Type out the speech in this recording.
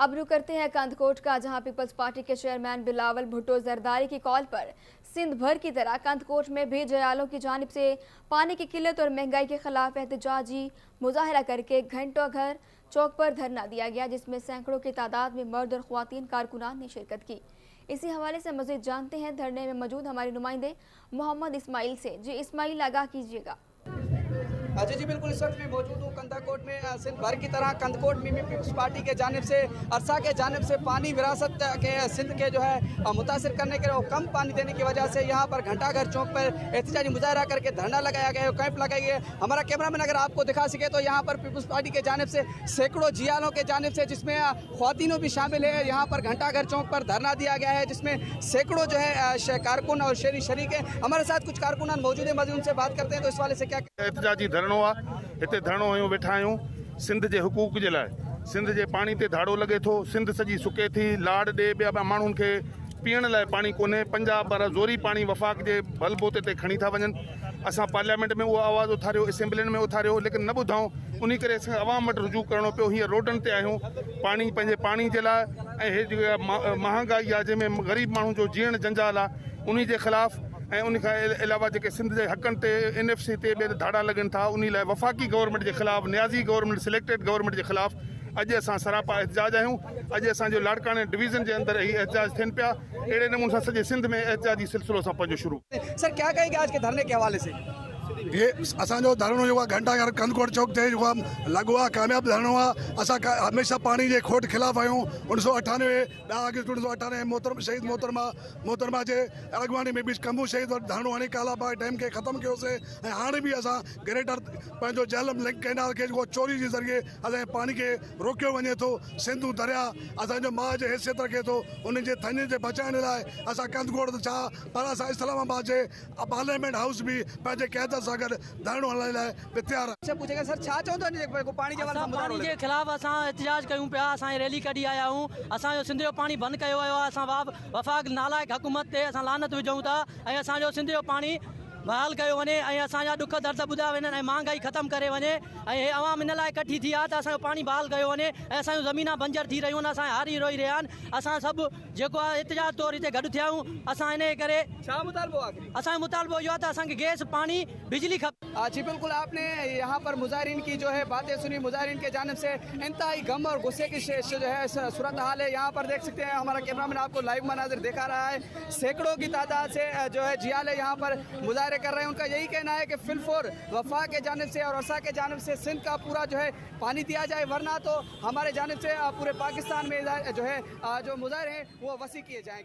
अब रुक करते हैं कंदकोट का, जहां पीपल्स पार्टी के चेयरमैन बिलावल भुट्टो जरदारी की कॉल पर सिंध भर की तरह कंदकोट में भी जयालों की जानिब से पानी की किल्लत और महंगाई के खिलाफ एहतजाजी मुजाहरा करके घंटों घर चौक पर धरना दिया गया, जिसमें सैकड़ों की तादाद में मर्द और ख्वातीन कारकुनान ने शिरकत की। इसी हवाले से मजीद जानते हैं धरने में मौजूद हमारे नुमाइंदे मोहम्मद इस्माइल से। जी इस्माइल, आगाह कीजिएगा। जी बिल्कुल, इस वक्त मैं मौजूद हूँ कंदकोट में। सिंध भर की तरह कंदकोट में भी पीपल्स पार्टी के जानिब से अरसा के जानिब से पानी विरासत के सिंध के जो है मुतासिर करने के लिए कम पानी देने की वजह से यहाँ पर घंटाघर चौक पर एहतजाजी मुजाहरा करके धरना लगाया गया है, कैंप लगाई गई है। हमारा कैमरामैन अगर आपको दिखा सके तो यहाँ पर पीपल्स पार्टी के जानिब से सैकड़ों जियालों के जानिब से, जिसमें ख्वातीनों भी शामिल है, यहाँ पर घंटाघर चौक पर धरना दिया गया है, जिसमें सैकड़ों जो है कारकुन और शहरी शरीक है। हमारे साथ कुछ कारकुनान मौजूद है, मजीद उनसे बात करते हैं। तो इस वाले से क्या एहतजाजी धरणो आहे, हिते धरणो आहियूं, वेठा आहियूं सिंध जे हुकूक जे लाइ। सिंध जे पाणी ते धाड़ो लॻे थो, सिंध सॼी सुके थी, लाड़ ॾे ॿिया माण्हुनि खे पीअण लाइ पाणी कोन्हे। पंजाब वारा ज़ोरी पाणी वफ़ाक़ जे बलबोते ते खणी था वञनि। असां पार्लियामेंट में उहो आवाज़ उथारियो, असेंबलियुनि में उथारियो, लेकिन न ॿुधऊं। उन करे असां अवाम वटि रुजू करिणो पियो। हींअर रोडनि ते आहियूं पाणी, पंहिंजे पाणी जे लाइ। ऐं हे जेका महांगाई आहे, जंहिंमें ग़रीब माण्हू जो जीअण जंजाल आहे, उन जे ख़िलाफ़ ऐं उन खां अलावा जेके सिंध जे हक़नि ते NFC ते ॿिए धाड़ा लॻनि था, उन लाइ वफ़ाक़ी गवर्नमेंट जे ख़िलाफ़, न्याज़ी गवर्नमेंट, सिलेक्टेड गवर्नमेंट जे ख़िलाफ़ अॼु असां सरापा एहतजाज आहियूं। अॼु असांजो लाड़काने डिवीज़न जे अंदरि ही एहतजाज थियनि पिया। अहिड़े नमूने सां सॼे सिंध में एहतजाजी सिलसिलो असां पंहिंजो शुरू। सर क्या कहेंगे आज के धरने के हवाले से? ये असांजो धरणो जो घंटाघर कंदकोट चौक ते लॻो आहे, कामयाबु धरणो आहे। असां हमेशह पाणी जे खोट ख़िलाफ़ आहियूं। 1998 10 अगस्त 1998 शहीद मोहतरमा जे अॻुवाणी में बि कम्बू शहीद धरणो हणी कालाबाग डैम खे ख़तमु कयोसीं। ऐं हाणे बि असां ग्रेटर पंहिंजो झेलम लिंक कैनाल खे जेको चोरी जे ज़रिए असांजे पाणी खे रोकियो वञे थो। सिंधू दरिया असांजो माउ जी हैसियत रखे थो, उन जे थञ जे बचाइण लाइ असां कंदकोट छा पर असां इस्लामाबाद जे पार्लियामेंट हाउस बि पंहिंजे क़यादत सां गॾु धरणो हलण लाइ बि तयारु आहे। पूछेगा सर छा चवंदो पाणी जे ख़िलाफ़ असां एहतजाज कयूं पिया, असां रैली कढी आया आहियूं। असांजो सिंध जो पाणी बंदि कयो वियो आहे। असां वफ़ाक़ नालायक हुकूमत ते असां लानत विझूं था ऐं असांजो सिंध जो पाणी बहाल कयो वञे ऐं असांजा दुख दर्द ॿुधा वञनि ऐं महांगाई ख़तमु करे वञे। ऐं हे अवाम इन लाइ इकठी थी आहे त असांजो पाणी बहाल कयो वञे ऐं असांजो ज़मीनां बंजर थी रहियूं आहिनि, असांजा हारी रोई रहिया आहिनि। असां सभु जेको आहे एहतजाज तौर हिते गॾु थिया आहियूं। असां इन करे छा मुतालबो आहे? असांजो मुतालबो इहो आहे त असांखे गैस, पाणी, बिजली खपे। जी बिल्कुल, आपने यहाँ पर मुजाहिरीन की जो है बातें सुनी। मुजाहिरीन के जानिब से इंतहाई गम और गुस्से की जो है सूरत हाल है। यहाँ पर देख सकते हैं, हमारा कैमरामैन आपको लाइव मनाजिर दिखा रहा है। सैकड़ों की तादाद से जो है जियाले यहाँ पर मुजाहरे कर रहे हैं। उनका यही कहना है कि फिलफोर वफा के जानिब से और अरसा के जानिब से सिंध का पूरा जो है पानी दिया जाए, वरना तो हमारे जानिब से पूरे पाकिस्तान में जो है जो मुजाहरे हैं वो वसी किए जाएंगे।